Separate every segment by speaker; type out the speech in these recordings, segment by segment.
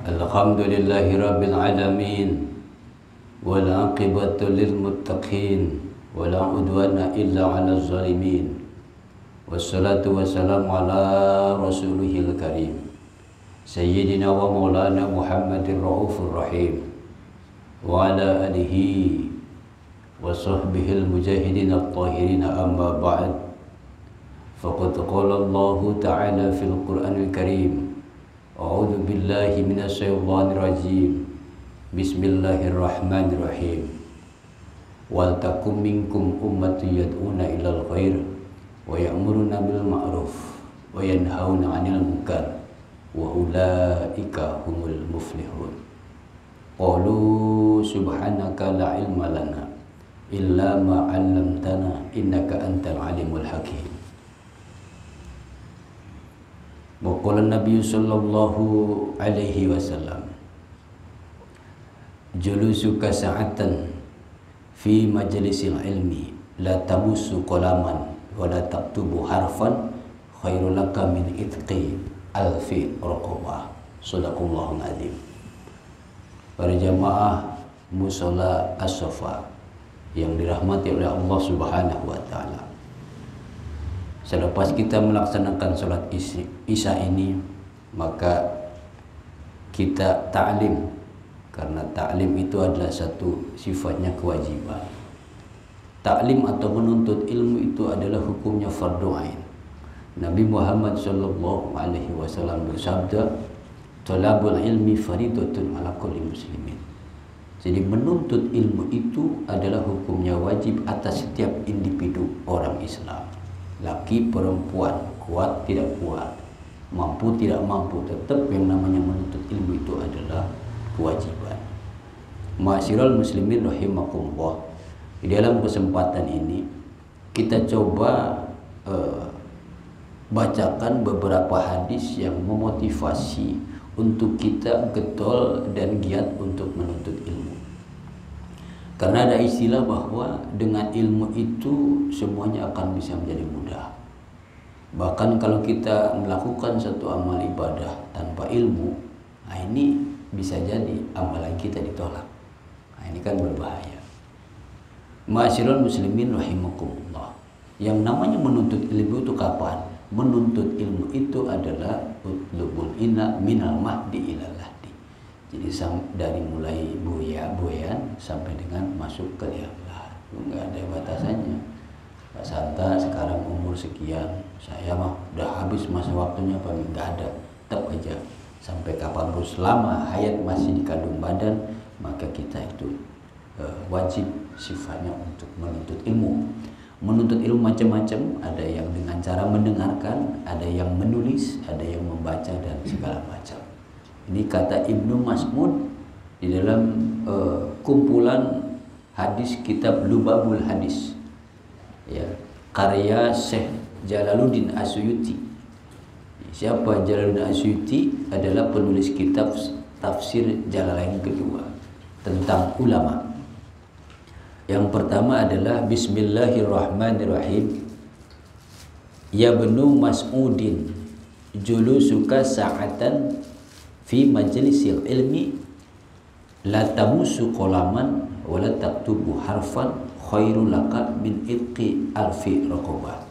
Speaker 1: Alhamdulillahi rabbil alamin, wal aqibatu lil muttaqin, wala udwana illa 'alal zalimin. Wassalatu wassalamu ala rasulihil karim, sayyidina wa maulana Muhammadir raufur rahim, wa ala alihi wa sahbihil mujahidin at-tahirin. Amma ba'd, faqad qala Allah ta'ala fil Qur'anil karim, a'udzu billahi minasy syaithanir rajim, bismillahirrahmanirrahim. Wal takum minkum ummatun yad'una ilal khair wa ya'muruna bil ma'ruf wa yanhauna 'anil munkar wa ulaika humul muflihun. Qalu subhanaka la ilma lana illa ma 'allamtana innaka antal alimul hakim. Wa qala Nabi sallallahu alaihi wasallam, julusuka sa'atan fi majlisil ilmi la tamussu qalaman wa la taktubu harfan khairul laka min itqi alfi raqabah. Shadaqallahul azim. Para jamaah mushola as-Safa yang dirahmati oleh Allah Subhanahu wa taala, selepas kita melaksanakan sholat isya ini, maka kita ta'lim, karena ta'lim itu adalah satu sifatnya kewajiban. Ta'lim atau menuntut ilmu itu adalah hukumnya fardu ain. Nabi Muhammad sallallahu alaihi wasallam bersabda, "Talabul ilmi faridatun ala kulli muslimin." Jadi menuntut ilmu itu adalah hukumnya wajib atas setiap individu orang Islam. Laki perempuan, kuat tidak kuat, mampu tidak mampu, tetap yang namanya menuntut ilmu itu adalah kewajiban. Ma'asyiral muslimin rahimakumullah, di dalam kesempatan ini kita coba bacakan beberapa hadis yang memotivasi untuk kita getol dan giat untuk menuntut ilmu. Karena ada istilah bahwa dengan ilmu itu semuanya akan bisa menjadi mudah. Bahkan kalau kita melakukan satu amal ibadah tanpa ilmu, nah ini bisa jadi amalan kita ditolak. Nah, ini kan berbahaya. Ma'asyiral muslimin rahimakumullah, yang namanya menuntut ilmu itu kapan? Menuntut ilmu itu adalah utlubul ina minal mahdi ilal lahdi. Jadi dari mulai buyan sampai dengan masuk ke liang-lahat, enggak ada batasannya. Pak Santa sekarang umur sekian, saya mah udah habis masa waktunya apa enggak ada, tetap aja sampai kapanpun selama hayat masih di kandung badan, maka kita itu wajib sifatnya untuk menuntut ilmu. Menuntut ilmu macam-macam, ada yang dengan cara mendengarkan, ada yang menulis, ada yang membaca, dan segala macam. Ini kata Ibnu Mas'ud di dalam kumpulan hadis kitab Lubabul Hadis, ya, karya Syekh Jalaluddin Asyuyuti. Siapa Jalaluddin Asyuyuti? Adalah penulis kitab tafsir Jalalain kedua tentang ulama. Yang pertama adalah Bismillahirrahmanirrahim. Ya benu Mas'udin, julusuka sa'atan fi majlisil ilmi la tamusu qalaman wa la taktubu harfan khairul laka min itqi alfi raqabah.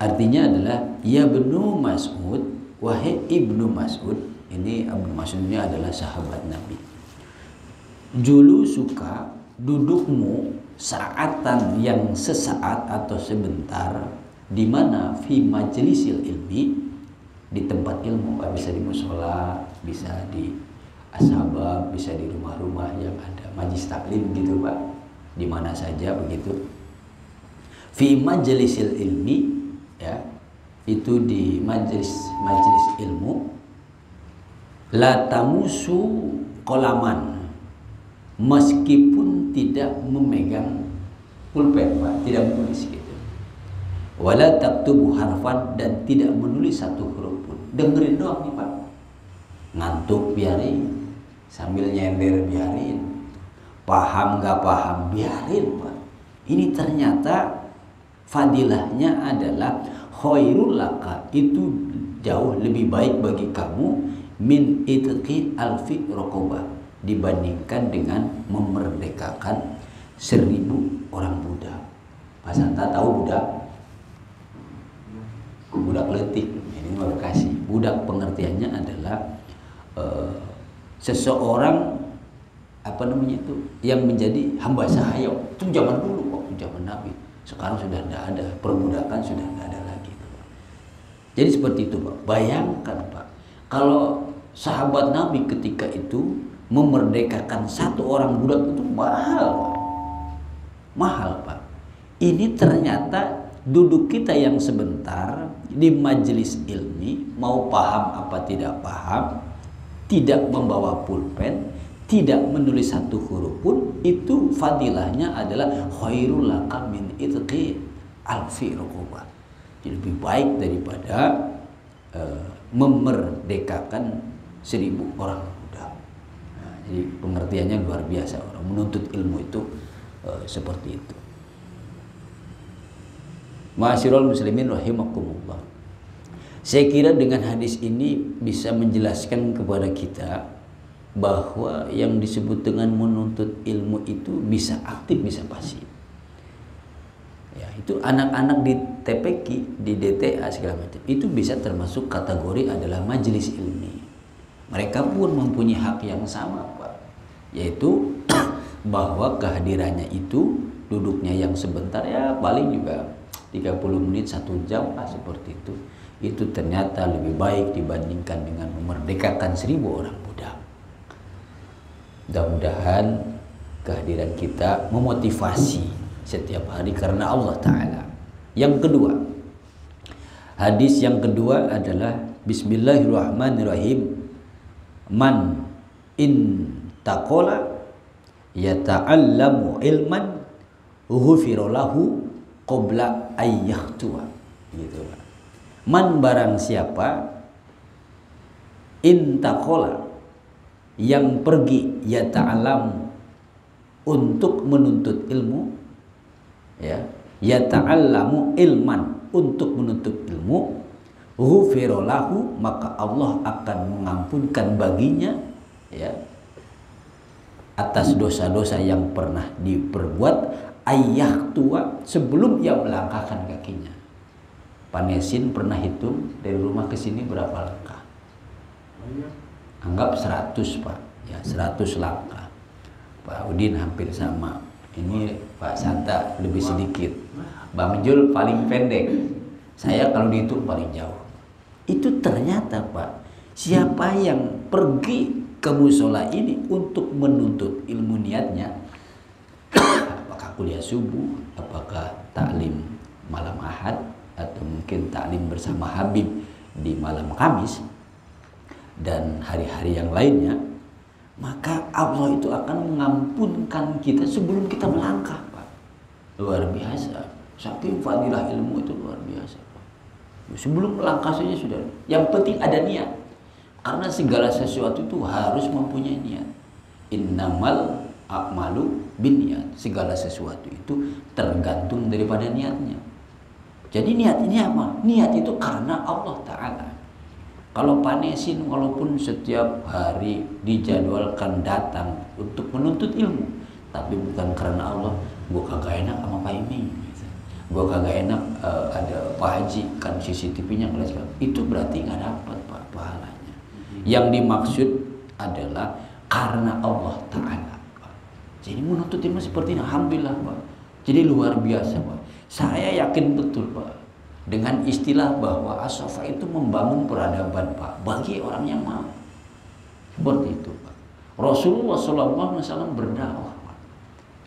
Speaker 1: Artinya adalah, ya benu Mas'ud, wahai Ibnu Mas'ud. Ini Ibnu Mas'ud ini adalah sahabat Nabi. Julu suka, dudukmu, saatan yang sesaat atau sebentar, di mana fi majlisil ilmi, di tempat ilmu, bisa di mushola, bisa di ashabab, bisa di rumah-rumah yang ada majlis taklim gitu Pak, di mana saja begitu. Fi majlisil ilmi, ya, itu di majlis ilmu. La tamusu qalaman, meskipun tidak memegang pulpen Pak, tidak menulis gitu. Wala taktubu harfan, dan tidak menulis satu huruf pun. Dengerin doang nih Pak. Ngantuk biarin, sambil nyender biarin, paham gak paham biarin Pak. Ini ternyata fadilahnya adalah khairul laka, itu jauh lebih baik bagi kamu, min itqi alfi raqabah, dibandingkan dengan memerdekakan 1000 orang budak. Pak Santa tahu budak? Budak letik, ini mau kasih. Budak pengertiannya adalah seseorang yang menjadi hamba sahaya. Itu zaman dulu, waktu zaman Nabi. Sekarang sudah tidak ada, perbudakan sudah tidak ada lagi. Jadi seperti itu, Pak. Bayangkan, Pak, kalau sahabat Nabi ketika itu memerdekakan 1 orang budak itu mahal, Pak. Mahal, Pak. Ini ternyata duduk kita yang sebentar di majelis ilmi, mau paham apa tidak paham, tidak membawa pulpen, tidak menulis 1 huruf pun, itu fadilahnya adalah khairul laka min itqi alfi raqabah. Jadi lebih baik daripada memerdekakan 1000 orang budak. Nah, jadi pengertiannya luar biasa. Orang menuntut ilmu itu seperti itu. Ma'asyiral muslimin rahimakumullah. Saya kira dengan hadis ini bisa menjelaskan kepada kita bahwa yang disebut dengan menuntut ilmu itu bisa aktif, bisa pasif. Ya, itu anak-anak di TPQ, di DTA segala macam, itu bisa termasuk kategori adalah majelis ilmi. Mereka pun mempunyai hak yang sama, Pak, yaitu bahwa kehadirannya itu duduknya yang sebentar, ya paling juga 30 menit 1 jam lah, seperti itu. Itu ternyata lebih baik dibandingkan dengan memerdekakan 1000 orang budak. Mudah-mudahan kehadiran kita memotivasi setiap hari karena Allah Ta'ala. Yang kedua, hadis yang kedua adalah Bismillahirrahmanirrahim. Man in taqala yata'allamu ilman ghufira lahu qabla ayyahtua, gitu. Man barang siapa intaqala, yang pergi, yata'alam, untuk menuntut ilmu, ya, yata'allamu ilman, untuk menuntut ilmu, ghufira lahu, maka Allah akan mengampunkan baginya, ya, atas dosa-dosa yang pernah diperbuat, ayah tua, sebelum ia melangkahkan kakinya. Pak Nesin pernah hitung dari rumah ke sini berapa langkah? Anggap 100, Pak. Ya, 100 langkah. Pak Udin hampir sama. Ini Pak Santa lebih sedikit. Bang Jul paling pendek. Saya kalau dihitung paling jauh. Itu ternyata, Pak, siapa yang pergi ke musola ini untuk menuntut ilmu, niatnya apakah kuliah subuh, apakah taklim malam Ahad, atau mungkin taklim bersama Habib di malam Kamis dan hari-hari yang lainnya, maka Allah itu akan mengampunkan kita sebelum kita melangkah, Pak. Luar biasa. Saking fadilah ilmu itu luar biasa, Pak. Sebelum melangkah saja sudah. Yang penting ada niat. Karena segala sesuatu itu harus mempunyai niat. Innamal a'malu binniyat. Segala sesuatu itu tergantung daripada niatnya. Jadi niat ini apa? Niat itu karena Allah Ta'ala. Kalau Pak Nesin walaupun setiap hari dijadwalkan datang untuk menuntut ilmu, tapi bukan karena Allah, gue kagak enak sama Pak Imi, gue kagak enak ada Pak Haji kan CCTV-nya, itu berarti nggak dapat, Pak, pahalanya. Yang dimaksud adalah karena Allah Ta'ala, Pak. Jadi menuntut ilmu seperti ini, alhamdulillah, Pak. Jadi luar biasa, Pak. Saya yakin betul, Pak, dengan istilah bahwa as-safa itu membangun peradaban, Pak, bagi orang yang mau. Seperti itu, Pak. Rasulullah SAW berdakwah, Pak.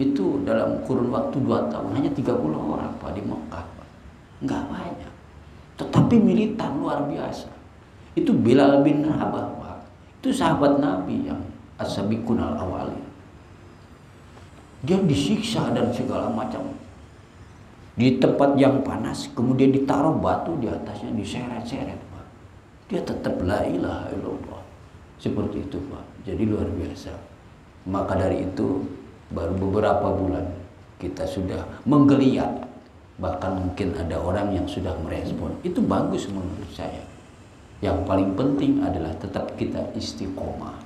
Speaker 1: Itu dalam kurun waktu 2 tahun hanya 30 orang, Pak, di Mekah, Pak. Enggak banyak. Tetapi militan luar biasa. Itu Bilal bin Rabah, Pak. Itu sahabat Nabi yang as-sabiqun al-awwalin. Dia disiksa dan segala macam. Di tempat yang panas, kemudian ditaruh batu di atasnya, diseret-seret, Pak. Dia tetap la ilaha illallah. Seperti itu, Pak. Jadi luar biasa. Maka dari itu, baru beberapa bulan kita sudah menggeliat bahkan mungkin ada orang yang sudah merespon. Itu bagus menurut saya. Yang paling penting adalah tetap kita istiqomah.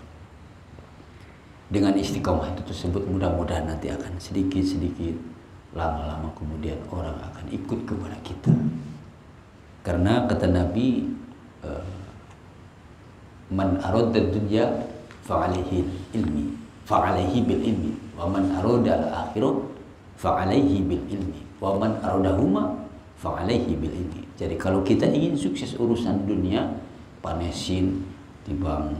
Speaker 1: Dengan istiqomah itu tersebut mudah-mudahan nanti akan sedikit-sedikit, lama-lama kemudian orang akan ikut kepada kita. Karena kata Nabi, man arada dunya fa'alaihi ilmi fa'alaihi bil ilmi wa man arada al akhirah fa'alaihi bil ilmi wa man aradahuma fa'alaihi bil ilmi. Jadi kalau kita ingin sukses urusan dunia, panesin di bang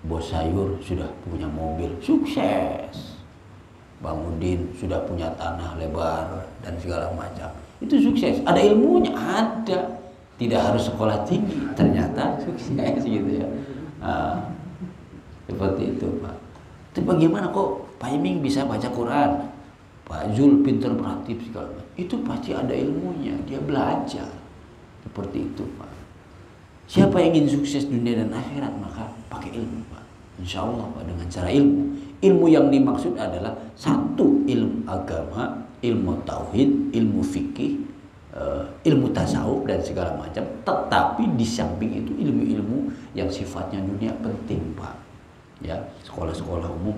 Speaker 1: bos sayur sudah punya mobil sukses, Bang Udin sudah punya tanah lebar dan segala macam, itu sukses. Ada ilmunya, ada, tidak harus sekolah tinggi, ternyata sukses gitu ya. Seperti itu Pak. Tapi bagaimana kok Pak Iming bisa baca Quran, Pak Zul pintar beraktif segala macam? Itu pasti ada ilmunya, dia belajar. Seperti itu Pak. Siapa yang ingin sukses dunia dan akhirat, maka pakai ilmu Pak. Insya Allah Pak, dengan cara ilmu. Ilmu yang dimaksud adalah satu, ilmu agama, ilmu tauhid, ilmu fikih, ilmu tasawuf dan segala macam. Tetapi di samping itu ilmu-ilmu yang sifatnya dunia penting Pak. Ya, sekolah-sekolah umum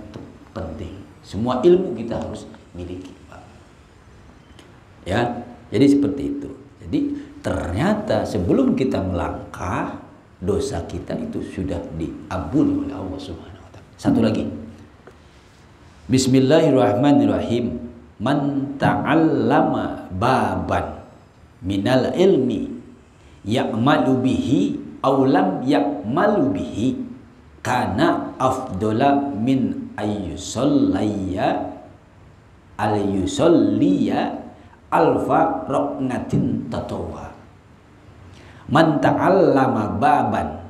Speaker 1: penting. Semua ilmu kita harus miliki Pak. Ya, jadi seperti itu. Jadi ternyata sebelum kita melangkah, dosa kita itu sudah diampuni oleh Allah Subhanahu wa taala. Satu lagi. Bismillahirrahmanirrahim. Man ta'allama baban minal ilmi ya'malu bihi aw lam ya'malu bihi kana afdala min ayyusalliya alfa raqnatin tatawwa. Man ta'allama baban,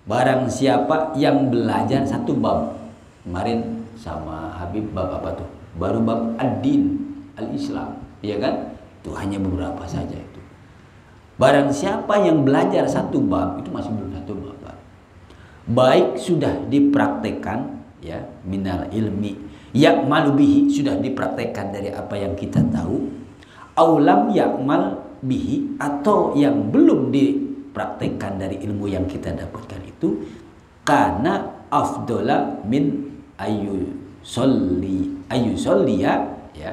Speaker 1: barang siapa yang belajar satu bab. Kemarin sama Habib bab apa tuh? Baru bab ad-din, al-Islam, ya kan? Itu hanya beberapa saja itu. Barang siapa yang belajar satu bab, itu masih belum satu bab. Baik sudah dipraktekkan ya, minal ilmi ya'malu bihi, sudah dipraktekkan dari apa yang kita tahu, aulam ya'mal bihi, atau yang belum dipraktekkan dari ilmu yang kita dapatkan itu, karena afdola min ayyusolliya ya,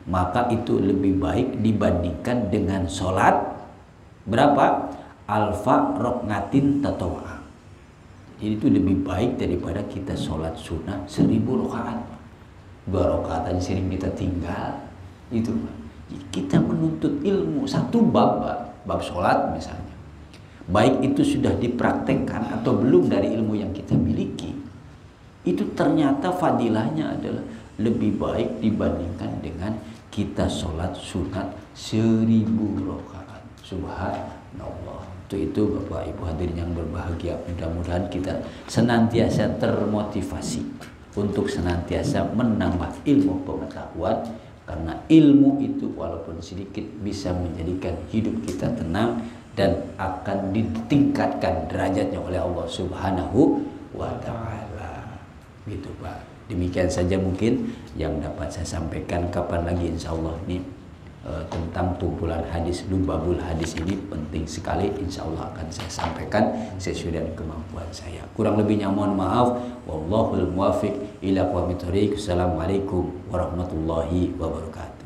Speaker 1: maka itu lebih baik dibandingkan dengan sholat berapa? Alfa roknatin tatawwa. Jadi itu lebih baik daripada kita sholat sunnah 1000 rakaat. 2 rakaat aja sering kita tinggal. Itu kita menuntut ilmu satu bab, bab sholat misalnya, baik itu sudah dipraktekkan atau belum dari ilmu yang kita miliki, itu ternyata fadilahnya adalah lebih baik dibandingkan dengan kita sholat sunat 1000 rakaat. Subhanallah. Itu Bapak Ibu hadirin yang berbahagia, mudah-mudahan kita senantiasa termotivasi untuk senantiasa menambah ilmu pengetahuan, karena ilmu itu walaupun sedikit bisa menjadikan hidup kita tenang dan akan ditingkatkan derajatnya oleh Allah Subhanahu wa taala. Gitu Pak. Demikian saja mungkin yang dapat saya sampaikan. Kapan lagi insyaallah ini tentang kumpulan hadis, lubabul hadis ini penting sekali, insya Allah akan saya sampaikan sesuai dengan kemampuan saya. Kurang lebihnya mohon maaf. Wallahul muwaffiq ila aqwamit thoriq. Assalamualaikum warahmatullahi wabarakatuh.